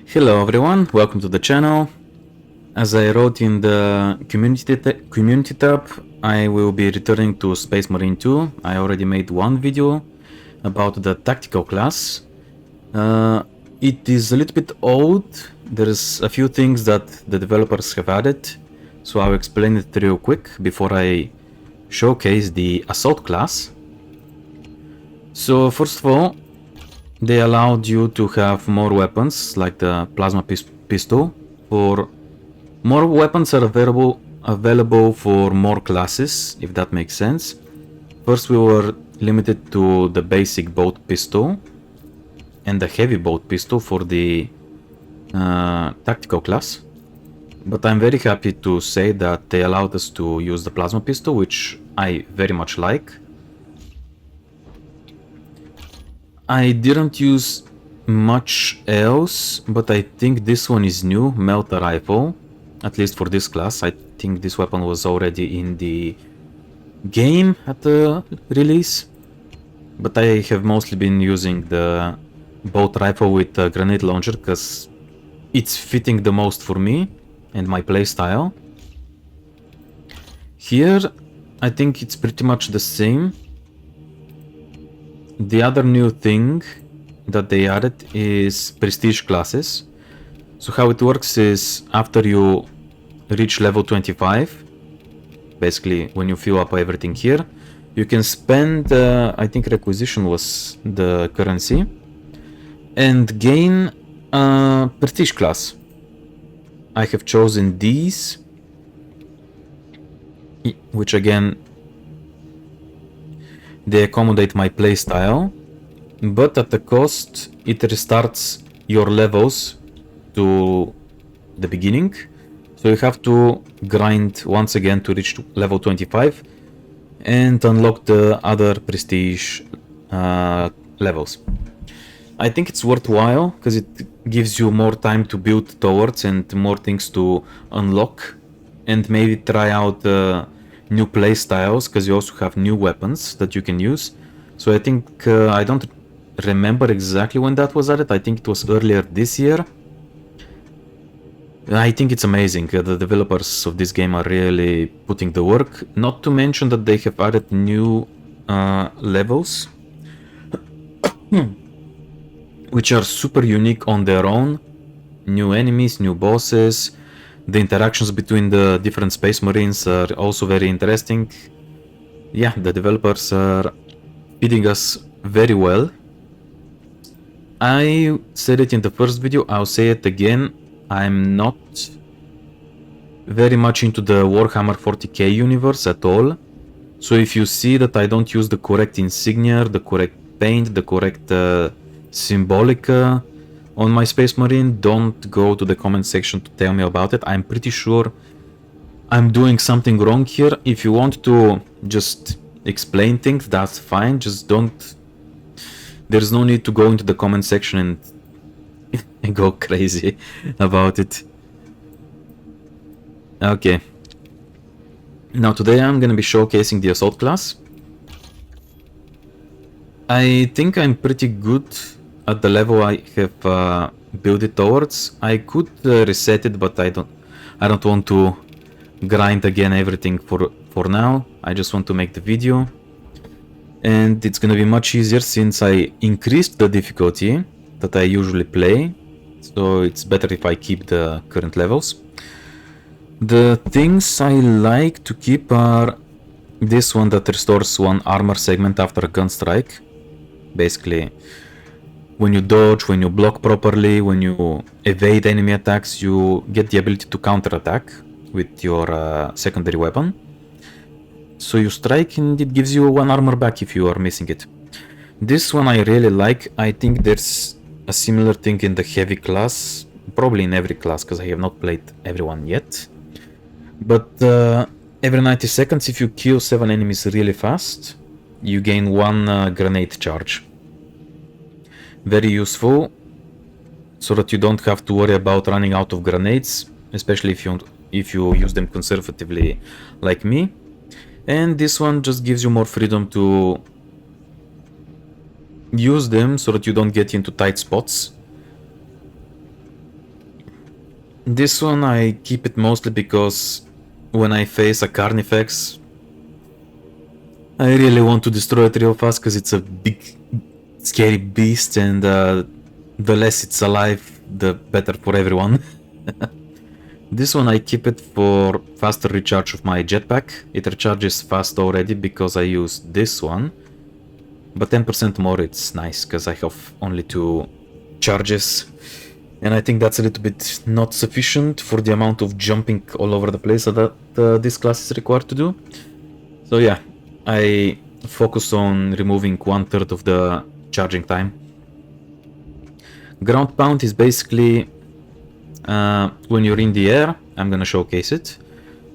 Hello everyone, welcome to the channel. As I wrote in the community tab, I will be returning to Space Marine 2. I already made one video about the tactical class. It is a little bit old. There's a few things that the developers have added, so I'll explain it real quick before I showcase the assault class. So first of all, they allowed you to have more weapons, like the plasma pistol. For more weapons are available for more classes, if that makes sense. First we were limited to the basic bolt pistol and the heavy bolt pistol for the tactical class. But I'm very happy to say that they allowed us to use the plasma pistol, which I very much like. I didn't use much else, but I think this one is new, melter rifle, at least for this class. I think this weapon was already in the game at the release, but I have mostly been using the bolt rifle with a grenade launcher because it's fitting the most for me and my playstyle. Here I think it's pretty much the same. The other new thing that they added is prestige classes. So how it works is after you reach level 25, basically when you fill up everything here, you can spend, I think requisition was the currency, and gain a prestige class. I have chosen these, which again, they accommodate my playstyle, but at the cost, it restarts your levels to the beginning. So you have to grind once again to reach level 25 and unlock the other prestige levels. I think it's worthwhile because it gives you more time to build towards and more things to unlock, and maybe try out new play styles, because you also have new weapons that you can use. So I think I don't remember exactly when that was added. I think it was earlier this year. I think it's amazing. The developers of this game are really putting the work. Not to mention that they have added new levels which are super unique on their own. New enemies, new bosses. The interactions between the different Space Marines are also very interesting. Yeah, the developers are feeding us very well. I said it in the first video, I'll say it again. I'm not very much into the Warhammer 40k universe at all. So if you see that I don't use the correct insignia, the correct paint, the correct symbolica on my Space Marine, don't go to the comment section to tell me about it. I'm pretty sure I'm doing something wrong here. If you want to just explain things, that's fine. Just don't... There's no need to go into the comment section and go crazy about it. Okay. Now today I'm gonna be showcasing the assault class. I think I'm pretty good at the level I have built it towards. I could reset it, but I don't want to grind again everything for now. I just want to make the video, and it's gonna be much easier since I increased the difficulty that I usually play, so it's better if I keep the current levels. The things I like to keep are this one that restores one armor segment after a gun strike. Basically, when you dodge, when you block properly, when you evade enemy attacks, you get the ability to counterattack with your secondary weapon. So you strike and it gives you one armor back if you are missing it. This one I really like. I think there's a similar thing in the heavy class, probably in every class because I have not played everyone yet. But every 90 seconds, if you kill 7 enemies really fast, you gain 1 grenade charge. Very useful, so that you don't have to worry about running out of grenades, especially if you use them conservatively like me. And this one just gives you more freedom to use them so that you don't get into tight spots. This one I keep it mostly because when I face a Carnifex, I really want to destroy it real fast because it's a big, scary beast, and the less it's alive, the better for everyone. This one I keep it for faster recharge of my jetpack. It recharges fast already because I use this one. But 10% more it's nice because I have only 2 charges. And I think that's a little bit not sufficient for the amount of jumping all over the place that this class is required to do. So yeah, I focus on removing 1/3 of the charging time. Ground pound is basically when you're in the air. I'm gonna showcase it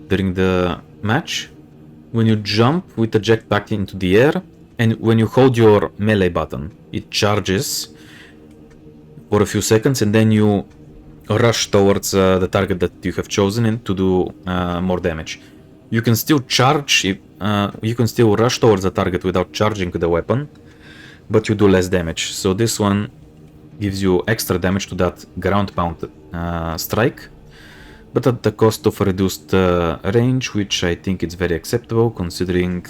during the match. When you jump with the jetpack into the air, and when you hold your melee button, it charges for a few seconds, and then you rush towards the target that you have chosen and to do more damage. You can still charge, you can still rush towards the target without charging the weapon, but you do less damage. So this one gives you extra damage to that ground pound strike, but at the cost of a reduced range, which I think is very acceptable considering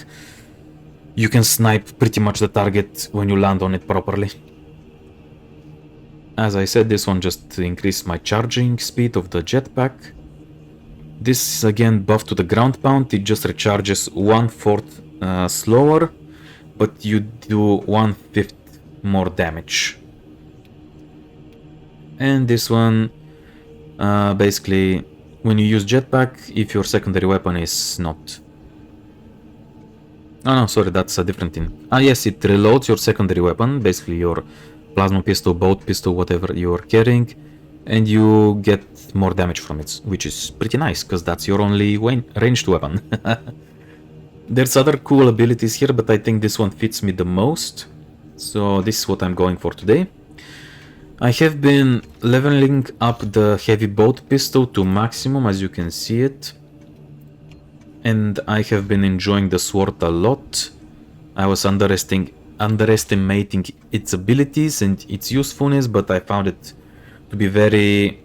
you can snipe pretty much the target when you land on it properly. As I said, this one just increased my charging speed of the jetpack. This is again buff to the ground pound, it just recharges 1/4 slower, but you do 1/5 more damage. And this one, basically, when you use jetpack, if your secondary weapon is not... Oh no, sorry, that's a different thing. Ah yes, it reloads your secondary weapon, basically your plasma pistol, bolt pistol, whatever you're carrying, and you get more damage from it, which is pretty nice, because that's your only ranged weapon. There's other cool abilities here, but I think this one fits me the most, so this is what I'm going for today. I have been leveling up the heavy bolt pistol to maximum, as you can see it, and I have been enjoying the sword a lot. I was underestimating its abilities and its usefulness, but I found it to be very...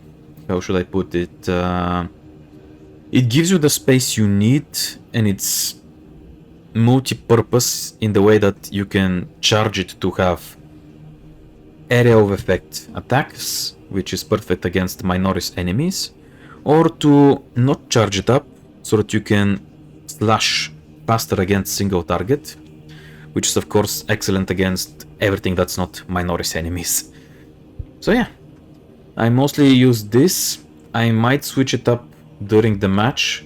how should I put it? It gives you the space you need, and it's multi-purpose in the way that you can charge it to have area of effect attacks, which is perfect against minority enemies, or to not charge it up so that you can slash faster against single target, which is of course excellent against everything that's not minority enemies. So yeah, I mostly use this. I might switch it up during the match,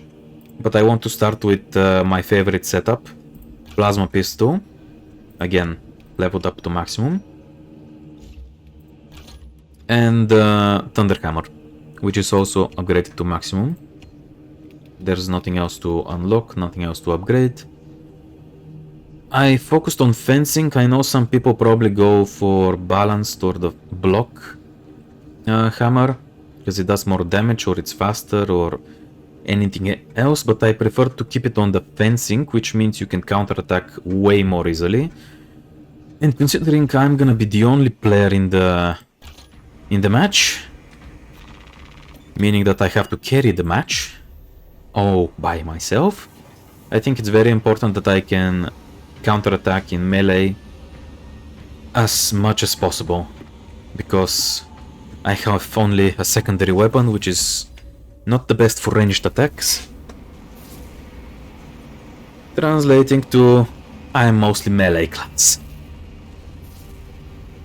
but I want to start with my favorite setup, plasma pistol, again leveled up to maximum, and Thunderhammer, which is also upgraded to maximum. There's nothing else to unlock, nothing else to upgrade. I focused on fencing. I know some people probably go for balanced or the block hammer, because it does more damage or it's faster or anything else, but I prefer to keep it on the fencing, which means you can counterattack way more easily. And considering I'm gonna be the only player in the match, meaning that I have to carry the match all by myself, I think it's very important that I can counterattack in melee as much as possible, because I have only a secondary weapon, which is not the best for ranged attacks. Translating to, I'm mostly melee class.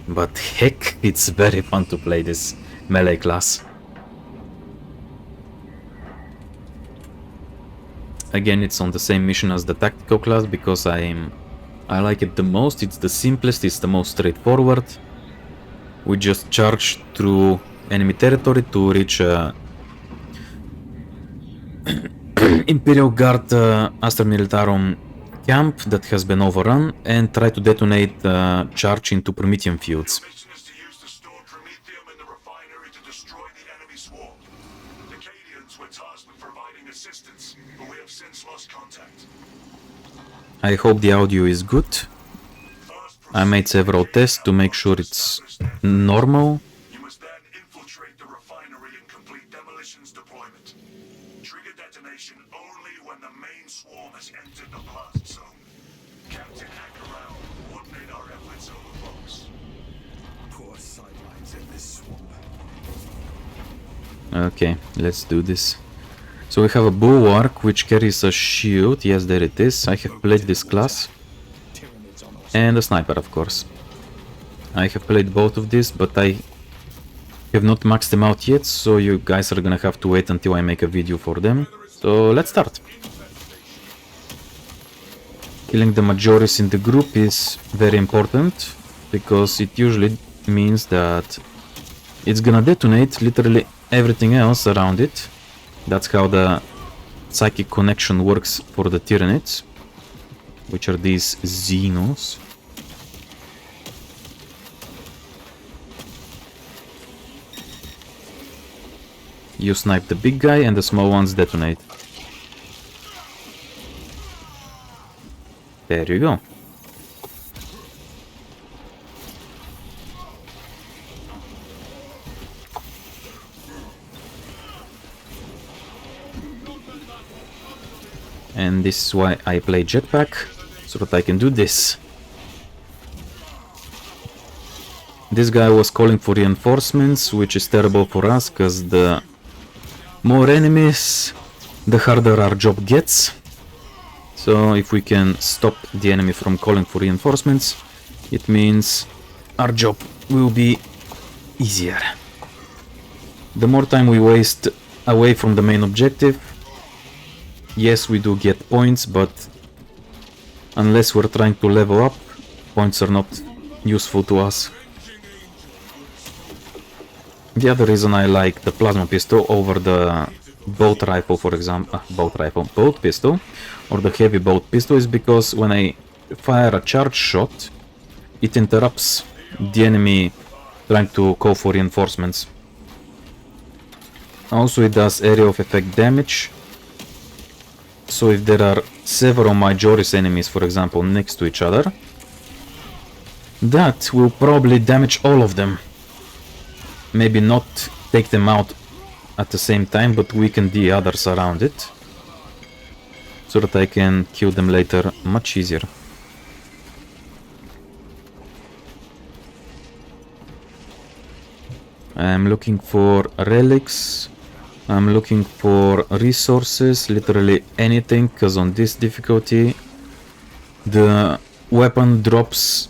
But heck, it's very fun to play this melee class. Again, it's on the same mission as the tactical class because I like it the most. It's the simplest, it's the most straightforward. We just charge through enemy territory to reach Imperial Guard Astra Militarum camp that has been overrun, and try to detonate charge into Promethean fields. I hope the audio is good. I made several tests to make sure it's normal. You must then infiltrate the refinery and complete demolition Okay, let's do this. So we have a bulwark which carries a shield. Yes, there it is. I have played this class. And a sniper, of course. I have played both of these, but I have not maxed them out yet, so you guys are gonna have to wait until I make a video for them. So let's start. Killing the majorities in the group is very important, because it usually means that it's gonna detonate literally everything else around it. That's how the psychic connection works for the Tyranids, which are these Xenos. You snipe the big guy and the small ones detonate. There you go. And this is why I play jetpack, so that I can do this. This guy was calling for reinforcements, which is terrible for us, because the more enemies, the harder our job gets. So if we can stop the enemy from calling for reinforcements, it means our job will be easier. The more time we waste away from the main objective, yes, we do get points, but unless we're trying to level up, points are not useful to us. The other reason I like the plasma pistol over the bolt rifle, for example, bolt pistol, or the heavy bolt pistol, is because when I fire a charge shot, it interrupts the enemy trying to call for reinforcements. Also, it does area of effect damage. So if there are several Majoris enemies, for example, next to each other, that will probably damage all of them. Maybe not take them out at the same time, but weaken the others around it, so that I can kill them later much easier. I'm looking for relics. I'm looking for resources, literally anything, because on this difficulty the weapon drops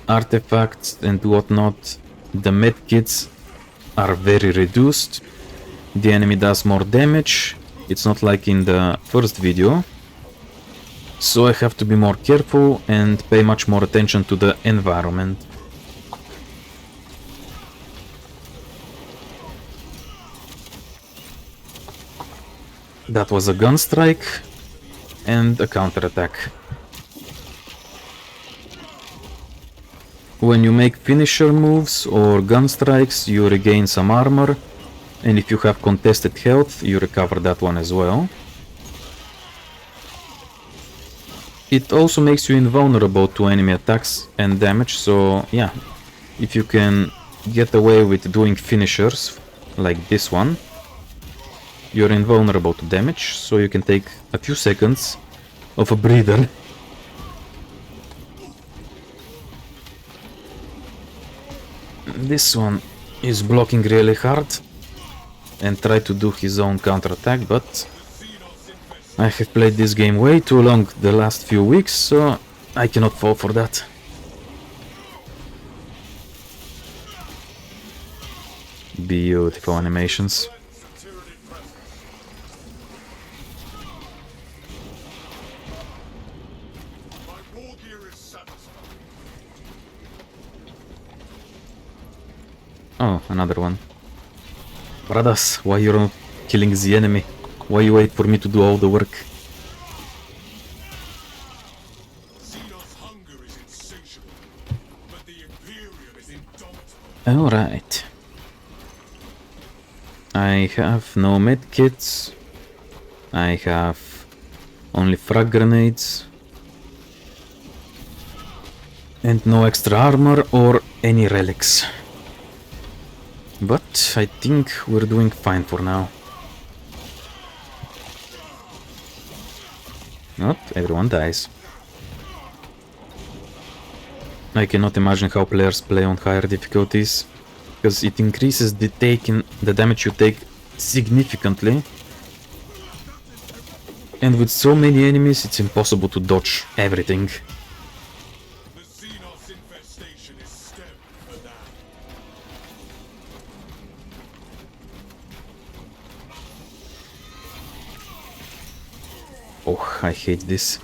artifacts and whatnot. The medkits are very reduced. The enemy does more damage. It's not like in the first video. So I have to be more careful and pay much more attention to the environment. That was a gun strike and a counterattack. When you make finisher moves or gun strikes, you regain some armor, and if you have contested health, you recover that one as well. It also makes you invulnerable to enemy attacks and damage, so yeah, if you can get away with doing finishers like this one, you're invulnerable to damage, so you can take a few seconds of a breather. This one is blocking really hard and try to do his own counterattack, but I have played this game way too long the last few weeks, so I cannot fall for that. Beautiful animations. Oh, another one. Brothers, why you're not killing the enemy? Why you wait for me to do all the work? Alright. I have no medkits. I have only frag grenades. And no extra armor or any relics. But I think we're doing fine for now. Oh, everyone dies. I cannot imagine how players play on higher difficulties, because it increases the damage you take significantly. And with so many enemies, it's impossible to dodge everything. Oh, I hate this.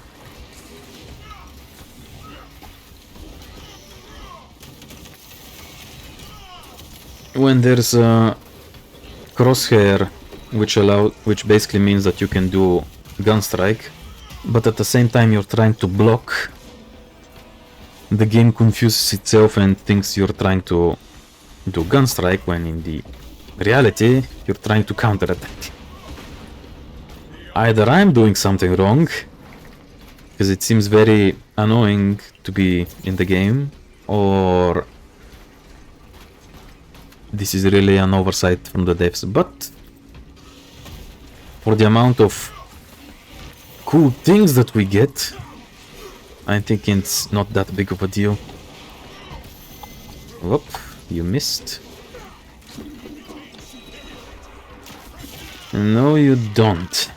When there's a crosshair, which basically means that you can do gun strike, but at the same time you're trying to block, the game confuses itself and thinks you're trying to do gun strike when in the reality you're trying to counterattack. Either I'm doing something wrong, because it seems very annoying to be in the game, or this is really an oversight from the devs, but for the amount of cool things that we get, I think it's not that big of a deal. Whoop, you missed. No, you don't.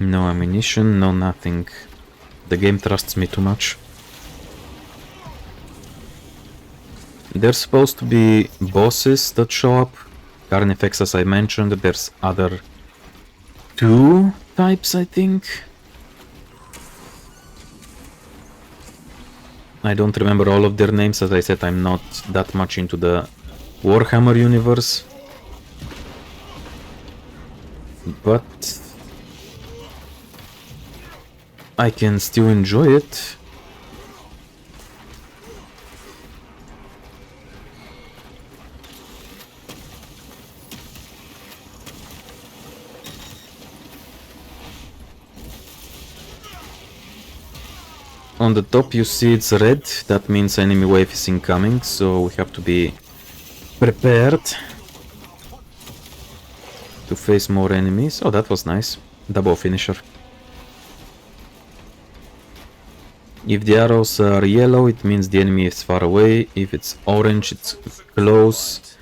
No ammunition, no nothing. The game trusts me too much. There's supposed to be bosses that show up. Carnifex, as I mentioned. There's other 2 types, I think. I don't remember all of their names. As I said, I'm not that much into the Warhammer universe. But I can still enjoy it. On the top you see it's red, that means enemy wave is incoming, so we have to be prepared to face more enemies. Oh, that was nice. Double finisher. If the arrows are yellow, it means the enemy is far away. If it's orange, it's close.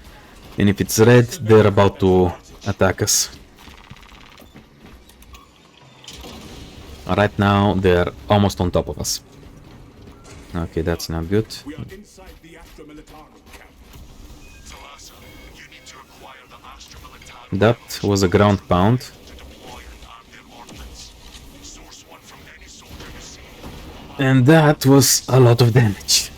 And if it's red, they're about to attack us. Right now, they're almost on top of us. Okay, that's not good. That was a ground pound. And that was a lot of damage.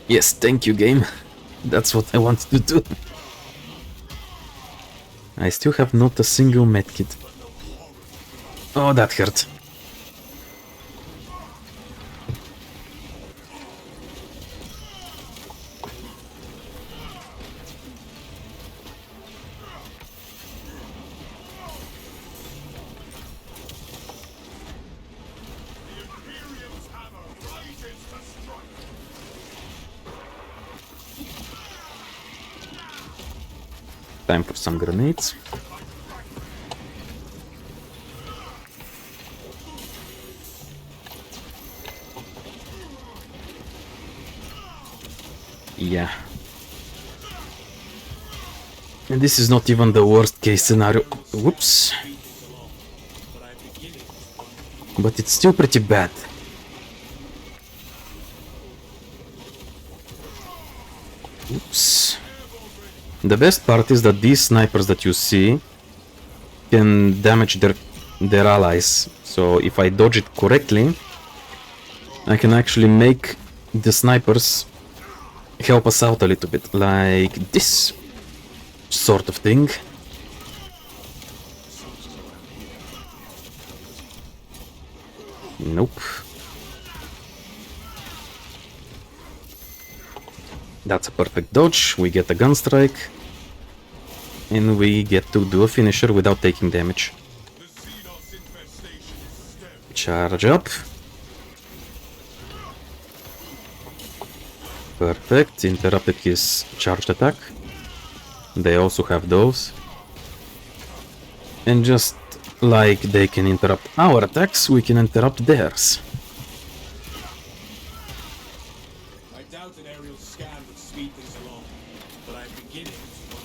Yes, thank you, game. That's what I wanted to do. I still have not a single medkit. Oh, that hurt. Time for some grenades. Yeah. And this is not even the worst case scenario. Whoops. But it's still pretty bad. Oops. The best part is that these snipers that you see can damage their allies. So if I dodge it correctly, I can actually make the snipers help us out a little bit, like this sort of thing. Nope. That's a perfect dodge. We get a gun strike. And we get to do a finisher without taking damage. Charge up. Perfect. Interrupted his charged attack. They also have those. And just Like they can interrupt our attacks, we can interrupt theirs. I doubt an aerial scan would speed things along, but I'm beginning to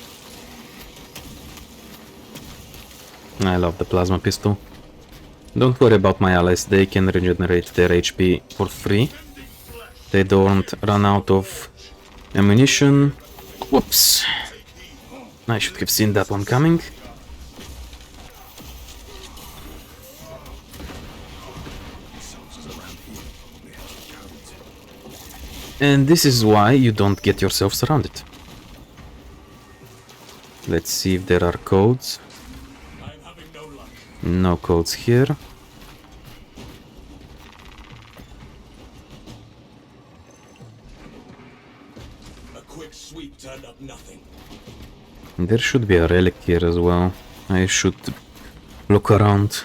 wonder. I love the plasma pistol. Don't worry about my allies, they can regenerate their HP for free. They don't run out of ammunition. Whoops. I should have seen that one coming. And this is why you don't get yourself surrounded. Let's see if there are codes. I'm having no luck. No codes here. A quick sweep turned up nothing. There should be a relic here as well. I should look around.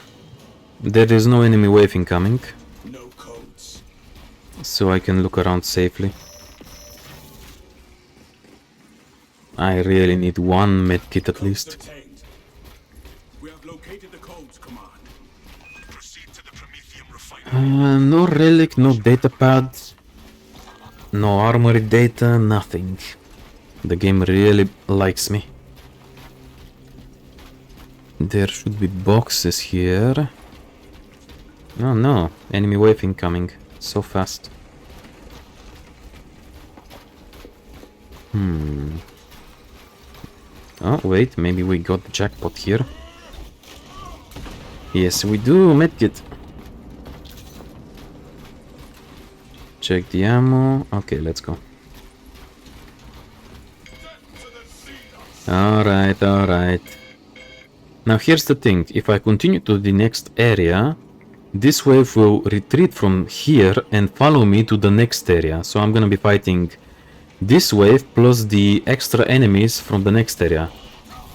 There is no enemy wave incoming, No codes. so I can look around safely. I really need one medkit at least. Obtained. We have located the codes, Command. Proceed to the Prometheum refinery. No relic, no data pad, no armory data, nothing. The game really likes me. There should be boxes here. Oh no, enemy wave incoming. So fast. Oh wait, maybe we got the jackpot here. Yes, we do, medkit. Check the ammo. Okay, let's go. Alright, alright. Now here's the thing. If I continue to the next area, this wave will retreat from here and follow me to the next area. So I'm gonna be fighting this wave plus the extra enemies from the next area.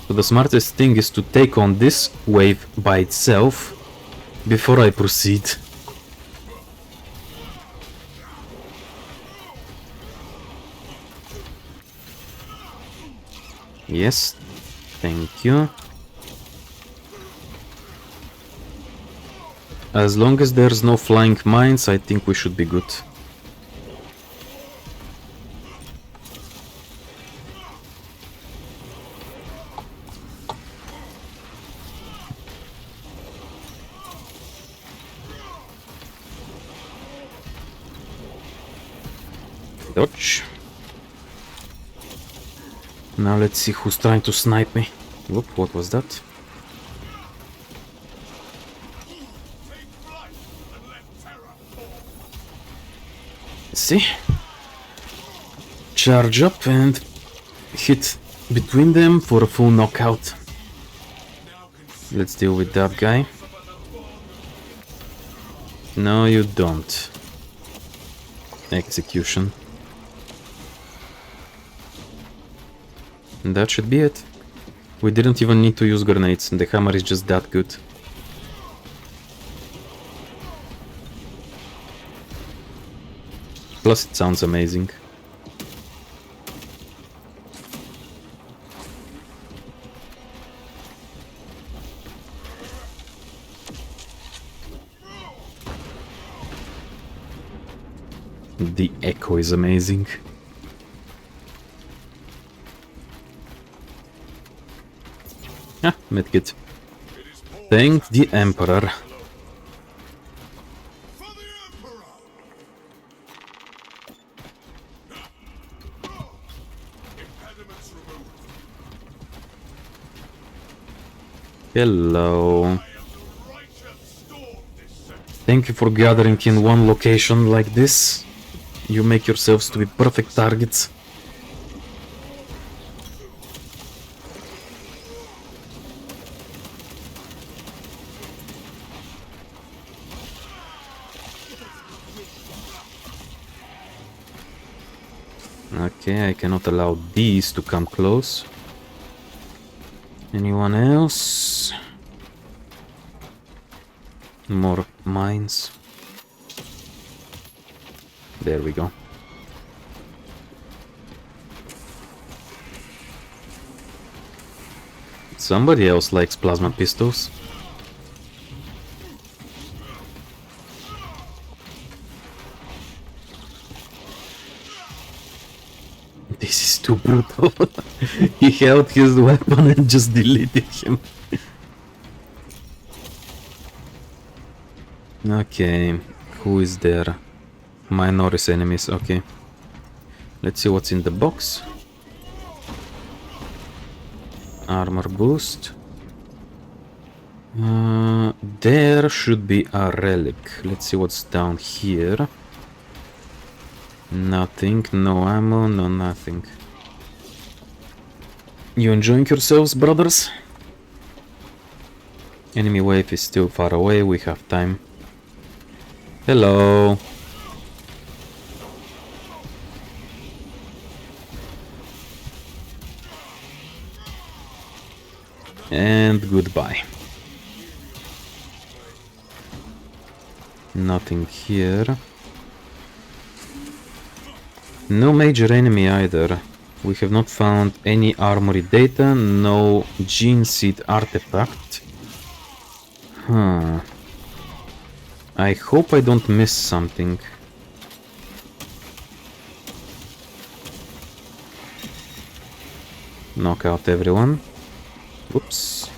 So the smartest thing is to take on this wave by itself before I proceed. Yes, thank you. As long as there's no flying mines, I think we should be good. Dodge. Now let's see who's trying to snipe me. Whoop, what was that? See? Charge up and hit between them for a full knockout. Let's deal with that guy. No, you don't. Execution. And that should be it. We didn't even need to use grenades, the hammer is just that good. Plus it sounds amazing. The echo is amazing. Ah, medkit. Thank the Emperor. Hello. Thank you for gathering in one location like this. You make yourselves to be perfect targets. Okay, I cannot allow these to come close. Anyone else? More mines. There we go. Somebody else likes plasma pistols. This is too brutal. He held his weapon and just deleted him. Okay, who is there? Minority enemies, okay. Let's see what's in the box. Armor boost. There should be a relic. Let's see what's down here. Nothing, no ammo, no nothing. You enjoying yourselves, brothers? Enemy wave is still far away, we have time. Hello. And goodbye. Nothing here. No major enemy either. We have not found any armory data, no gene seed artifact. Huh. I hope I don't miss something. Knock out everyone. Oops.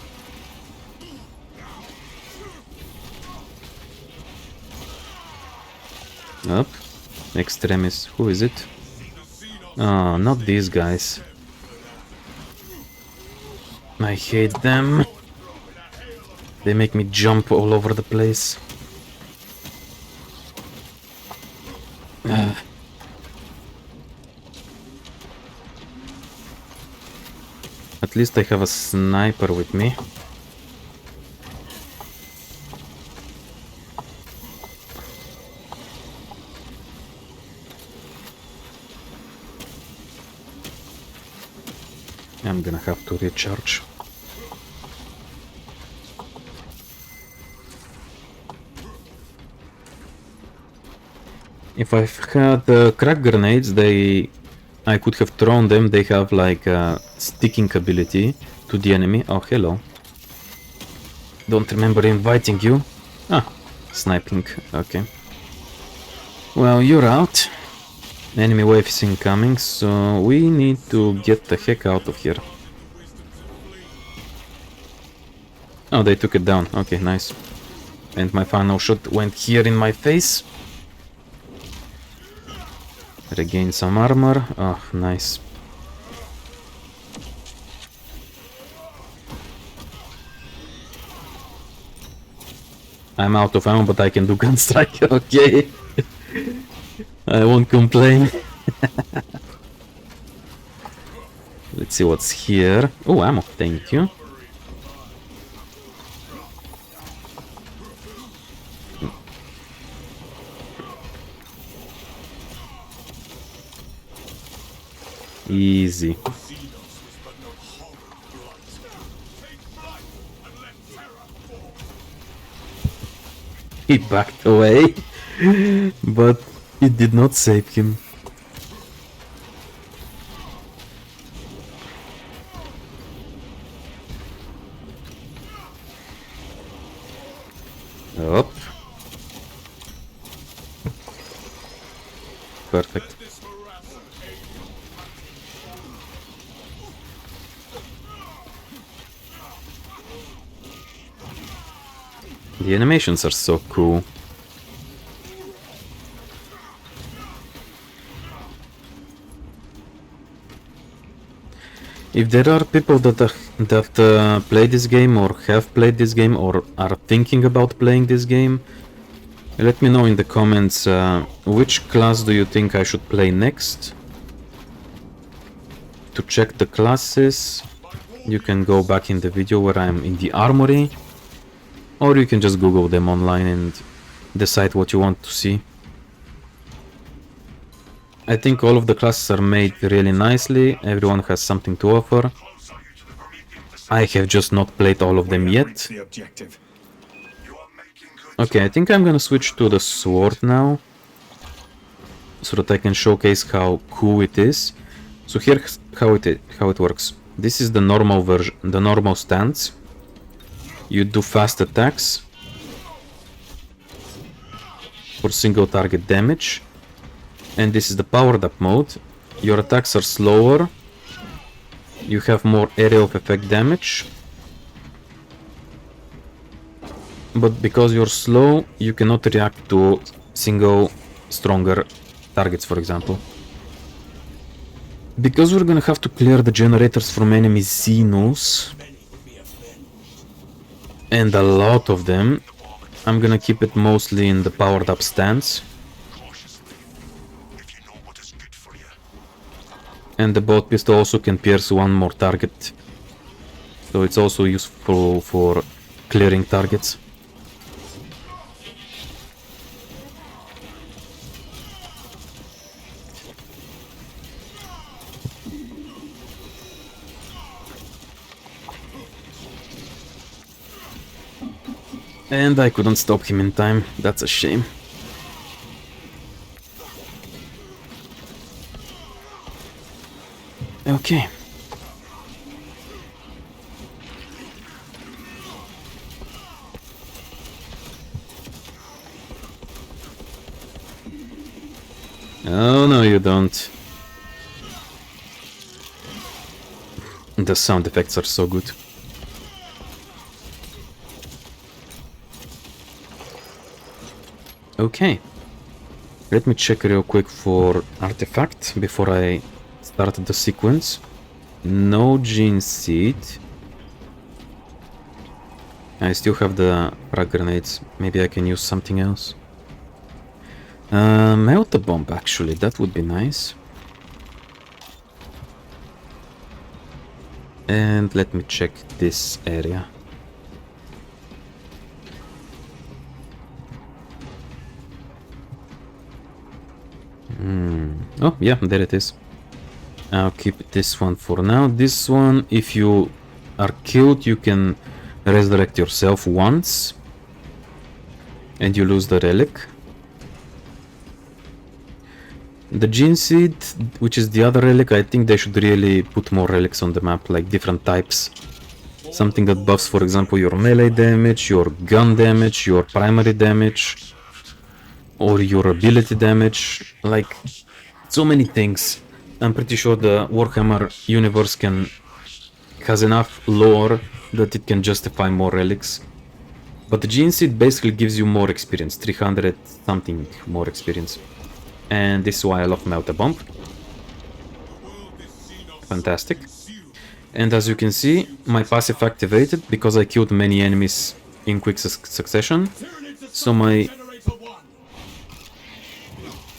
Up. Extremis. Who is it? Oh, not these guys. I hate them. They make me jump all over the place. At least I have a sniper with me. I'm gonna have to recharge. If I've had crack grenades, I could have thrown them. They have like a sticking ability to the enemy. Oh, hello. Don't remember inviting you. Ah, sniping. Okay. Well, you're out. Enemy wave is incoming, so we need to get the heck out of here. Oh, they took it down. Okay, nice. And my final shot went here in my face. Regain some armor. Oh, nice. I'm out of ammo, but I can do gun strike. Okay. I won't complain. Let's see what's here. Oh, ammo. Thank you. Easy. He backed away, but it did not save him. Up. Perfect. The animations are so cool. If there are people that play this game or have played this game or are thinking about playing this game, let me know in the comments which class do you think I should play next. To check the classes, you can go back in the video where I'm in the armory, or you can just Google them online and decide what you want to see. I think all of the classes are made really nicely, everyone has something to offer. I have just not played all of them yet. Okay, I think I'm gonna switch to the sword now, so that I can showcase how cool it is. So here's how it works. This is the normal version, the normal stance. You do fast attacks for single target damage. And this is the powered up mode. Your attacks are slower. You have more area of effect damage. But because you're slow, you cannot react to single stronger targets, for example. Because we're gonna have to clear the generators from enemy Xenos, and a lot of them, I'm gonna keep it mostly in the powered up stance. And the bolt pistol also can pierce one more target. So it's also useful for clearing targets. And I couldn't stop him in time. That's a shame. Okay. Oh, no, you don't. The sound effects are so good. Okay. Let me check real quick for artifact before I start the sequence. No gene seed. I still have the frag grenades. Maybe I can use something else. Melt a bomb, actually. That would be nice. And let me check this area. Oh, yeah, there it is. I'll keep this one for now. This one, if you are killed, you can resurrect yourself once. And you lose the relic. The Gene Seed, which is the other relic, I think they should really put more relics on the map, like different types. Something that buffs, for example, your melee damage, your gun damage, your primary damage, or your ability damage. Like, so many things. I'm pretty sure the Warhammer universe has enough lore that it can justify more relics. But the Gene Seed basically gives you more experience, 300 something more experience. And this is why I love Melt a Bomb. Fantastic. And as you can see, my passive activated because I killed many enemies in quick succession. So my...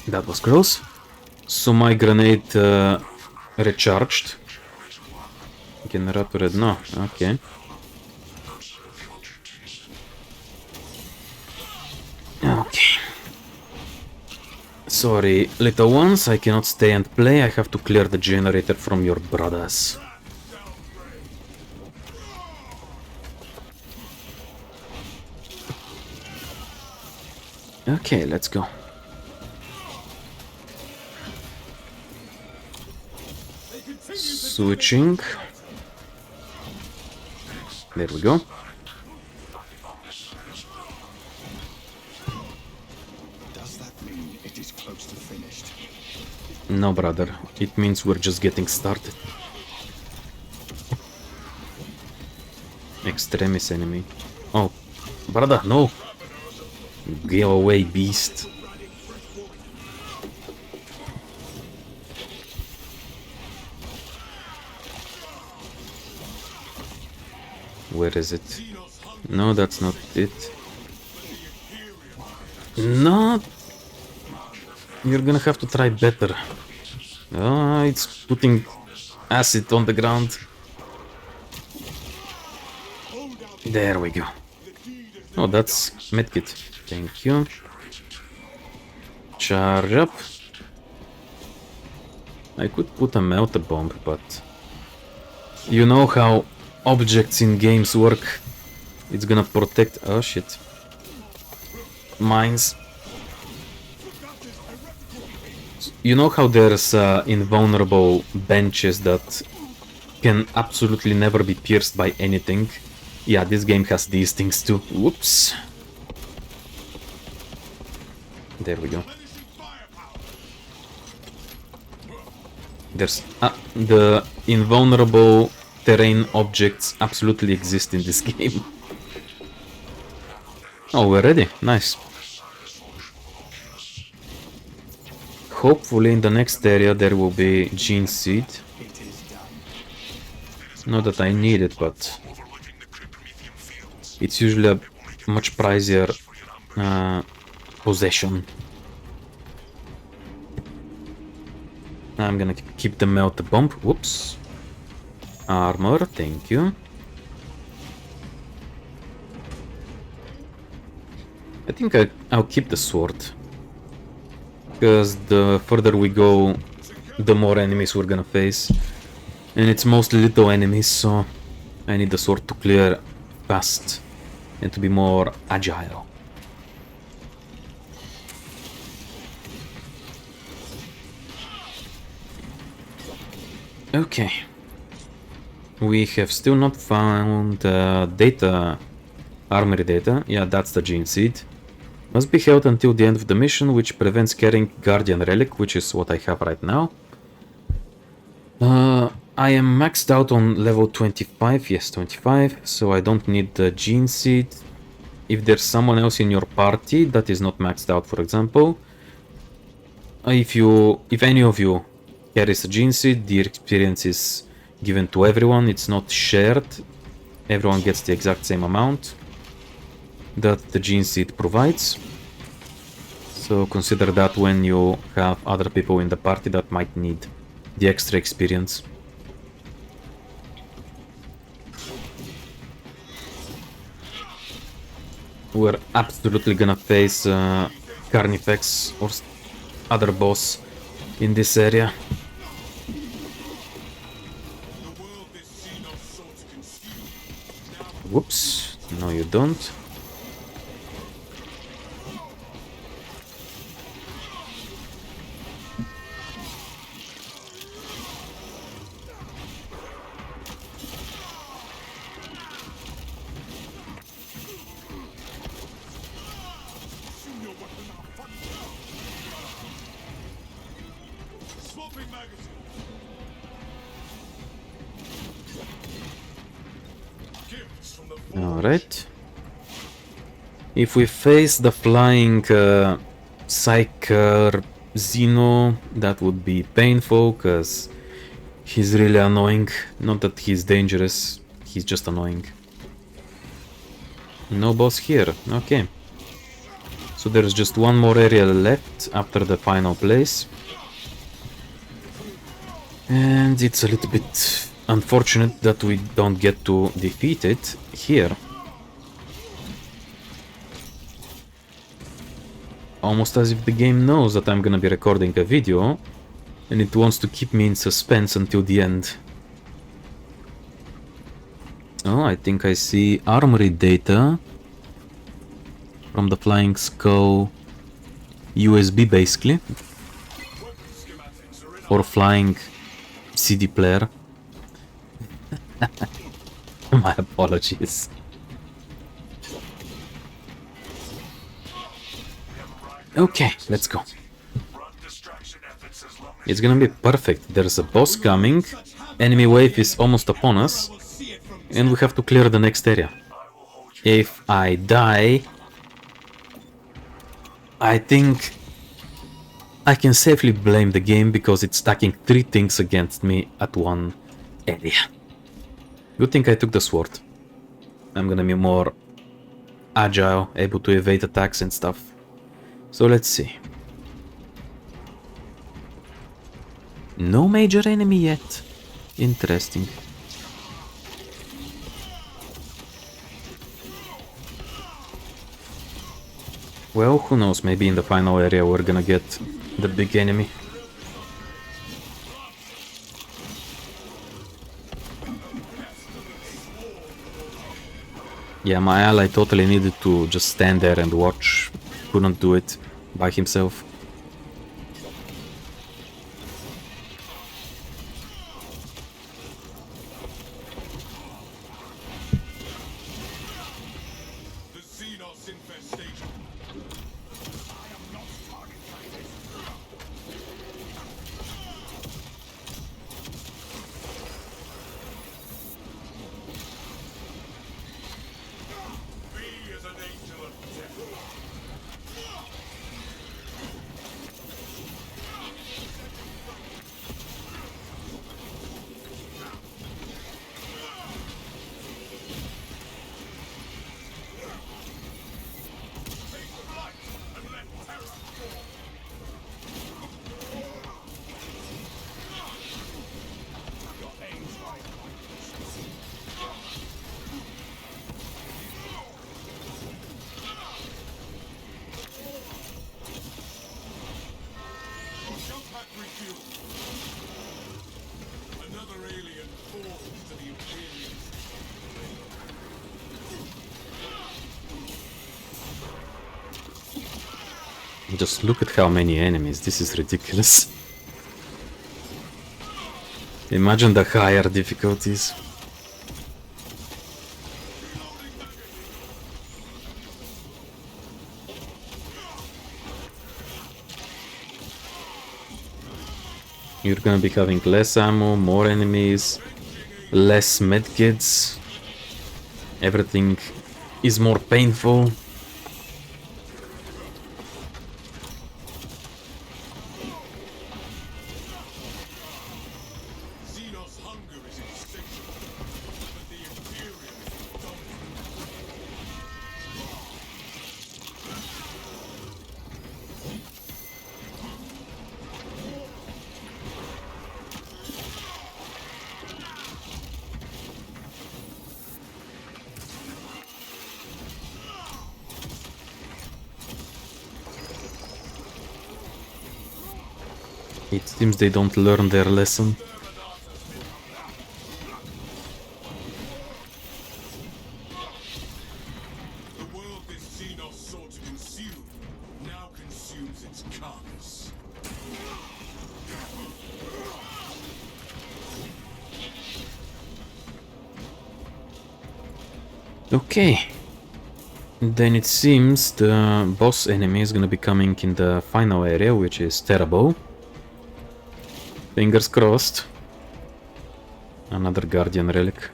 That was gross. So my grenade recharged. Generator, no, okay. Okay. Sorry, little ones, I cannot stay and play. I have to clear the generator from your brothers. Okay, let's go. Switching. There we go. Does that mean it is close to finished? No, brother. It means we're just getting started. Extremis enemy. Oh, brother, no! Go away, beast. Where is it? No, that's not it. No! You're gonna have to try better. Oh, it's putting acid on the ground. There we go. Oh, that's medkit. Thank you. Charge up. I could put a melter bomb, but... You know how objects in games work. It's gonna protect... Oh, shit. Mines. You know how there's invulnerable benches that can absolutely never be pierced by anything? Yeah, this game has these things too. Whoops. There we go. There's the invulnerable terrain objects absolutely exist in this game. Oh, we're ready. Nice. Hopefully in the next area there will be gene seed. Not that I need it, but it's usually a much pricier possession. I'm gonna keep the melt bomb. Whoops. Armor, thank you. I think I'll keep the sword. Because the further we go, the more enemies we're gonna face. And it's mostly little enemies, so I need the sword to clear fast and to be more agile. Okay. We have still not found data, armory data. Yeah, that's the gene seed. Must be held until the end of the mission, which prevents carrying Guardian Relic, which is what I have right now. I am maxed out on level 25, yes, 25, so I don't need the gene seed. If there's someone else in your party that is not maxed out, for example, if any of you carries a gene seed, the experience is given to everyone, it's not shared. Everyone gets the exact same amount that the gene seed provides. So consider that when you have other people in the party that might need the extra experience. We're absolutely gonna face Carnifex or other boss in this area. Whoops, no you don't. Alright. If we face the flying Psyker Xeno, that would be painful, because he's really annoying. Not that he's dangerous, he's just annoying. No boss here, okay. So there's just one more area left after the final place. And it's a little bit unfortunate that we don't get to defeat it here. Almost as if the game knows that I'm gonna be recording a video and it wants to keep me in suspense until the end. Oh, I think I see armory data from the Flying Skull USB basically. Or flying CD player. My apologies. Okay, let's go. It's gonna be perfect. There's a boss coming, enemy wave is almost upon us, and we have to clear the next area. If I die, I think I can safely blame the game because it's stacking 3 things against me at one area. Good thing I took the sword. I'm gonna be more agile, able to evade attacks and stuff. So let's see. No major enemy yet. Interesting. Well, who knows, maybe in the final area we're gonna get the big enemy. Yeah, my ally totally needed to just stand there and watch. Couldn't do it by himself. Just look at how many enemies. This is ridiculous. Imagine the higher difficulties. You're gonna be having less ammo, more enemies, less medkits. Everything is more painful. Xenos hunger is insatiable, but the Imperium is dominant. It seems they don't learn their lesson. The world this Xenos sought to consume now consumes its carcass. Okay. Then it seems the boss enemy is gonna be coming in the final area, which is terrible. Fingers crossed. Another Guardian relic.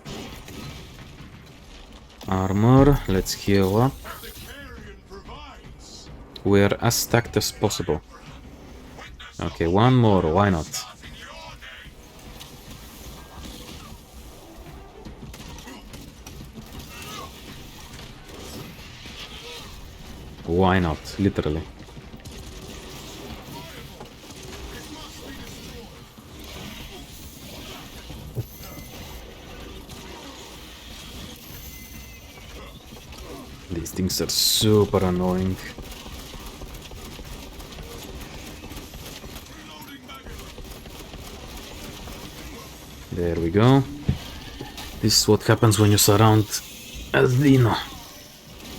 Armor, let's heal up. The Carrion provides. We're as stacked as possible. Okay, one more, why not? In your name. Why not? Literally. These things are super annoying. There we go. This is what happens when you surround a Dino.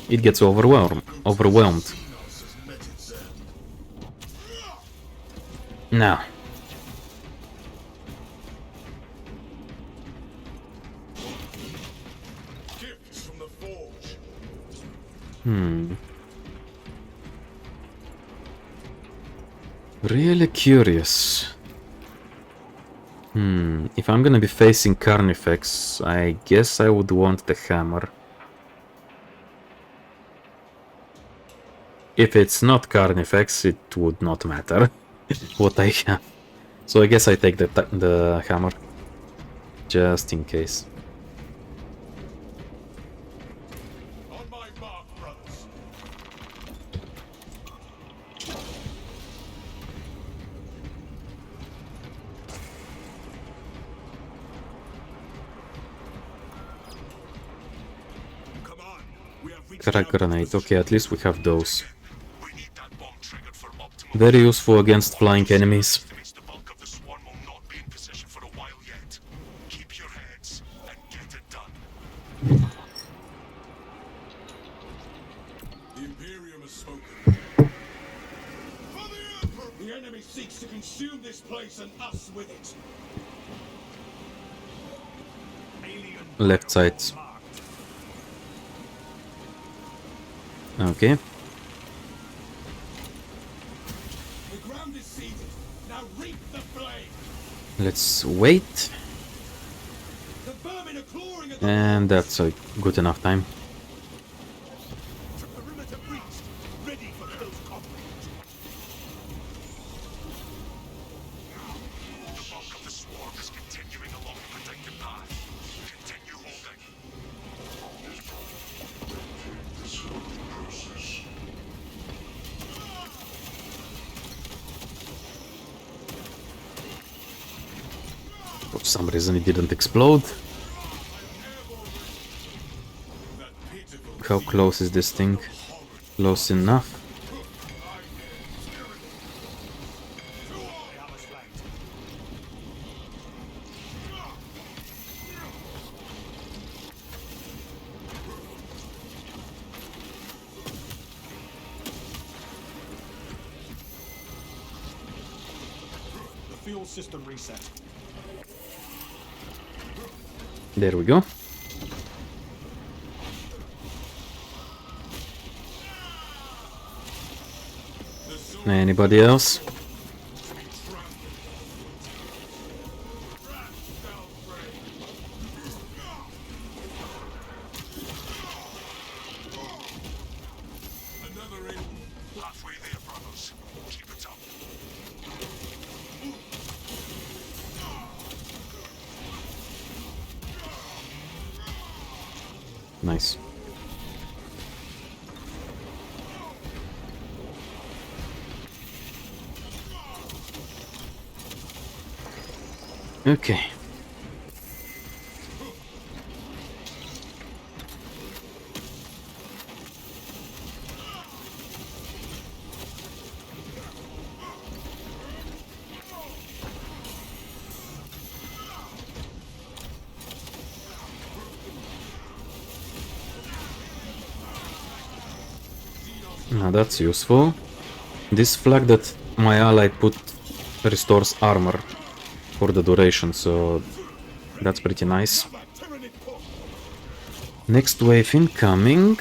It gets overwhelmed. Now. Gifts from the forge. Really curious. If I'm gonna be facing Carnifex, I guess I would want the hammer. If it's not Carnifex, it would not matter what I have. So I guess I take the hammer, just in case. On my mark, brothers. Come on. We have reached Crack the grenade. Okay, at least we have those. We need that bomb triggered for optimal. Very useful against flying enemies. Estimates the bulk of the swarm will not be in position for a while yet. Keep your heads and get it done. The Imperium has spoken. For the Emperor! The enemy seeks to consume this place and us with it. Alien Left side. marked. Okay. The ground is seeded. Now reap the flame. Let's wait. The vermin are clawing at the And that's a good enough time. perimeter breached. Ready for close combat. The bulk of the swarm is continuing along the protected path. Continue holding. For some reason it didn't explode. That pitiful How close is this thing? Close enough. fuel system reset. There we go. Anybody else? Another in. Halfway there, brothers. Keep it up. Nice. Okay. Now that's useful. This flag that my ally put restores armor for the duration, so that's pretty nice. Next wave incoming.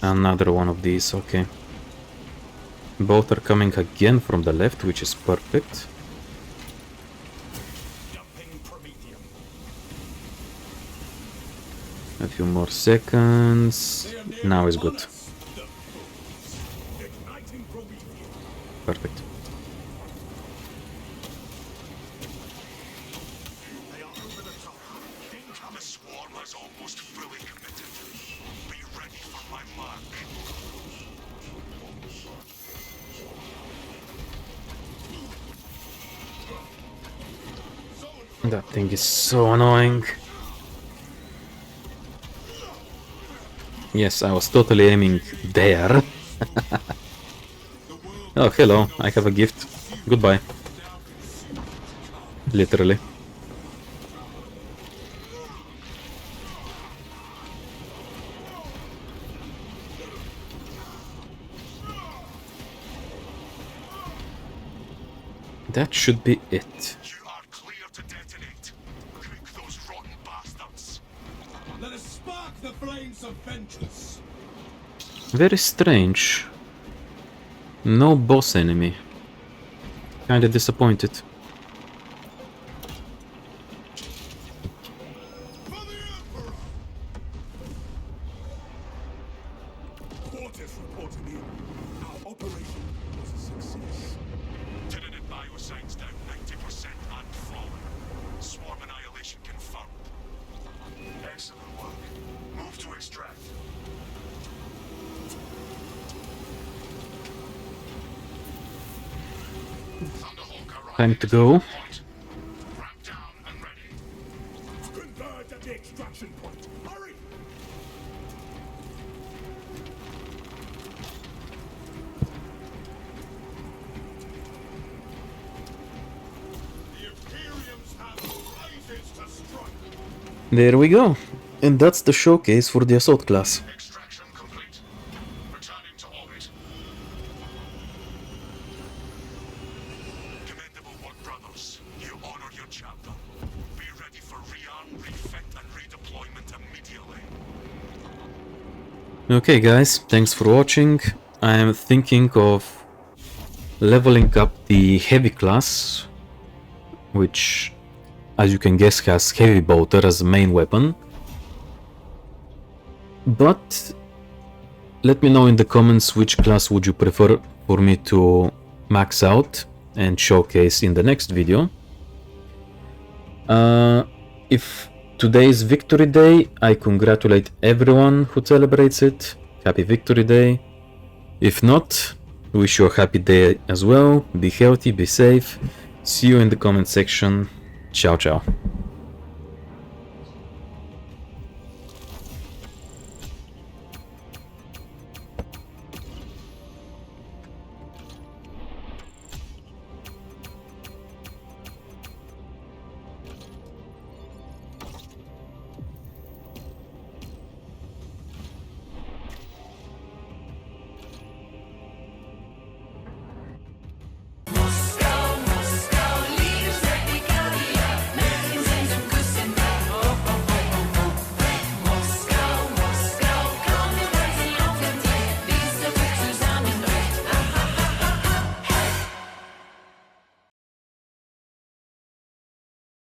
Another one of these, okay. Both are coming again from the left, which is perfect. A few more seconds. Now is good. Perfect. The swarm is almost fully committed. Be ready for my mark. That thing is so annoying. Yes, I was totally aiming there. Oh, hello, I have a gift. Goodbye. Literally. That should be it. You are clear to detonate. Cook those rotten bastards. Let us spark the flames of vengeance. Very strange. No boss enemy. Kinda disappointed. For the Emperor! Quarters reporting in. Our operation was a success. Tenant biosigns down 90% and falling. Swarm annihilation confirmed. Excellent work. Move to extract. Time to go. Ramp down and ready. Converge at the extraction point. Hurry! The Imperiums have blazes to strike. There we go. And that's the showcase for the assault class. Extraction complete. Returning to orbit. Commendable work, brothers. You honor your chapter. Be ready for rearm, refit, and redeployment immediately. Okay guys, thanks for watching. I am thinking of leveling up the heavy class, which, as you can guess, has heavy bolter as a main weapon. But let me know in the comments which class would you prefer for me to max out and showcase in the next video. If today is Victory Day, I congratulate everyone who celebrates it. Happy Victory Day. If not, wish you a happy day as well. Be healthy, be safe. See you in the comment section. Ciao, ciao.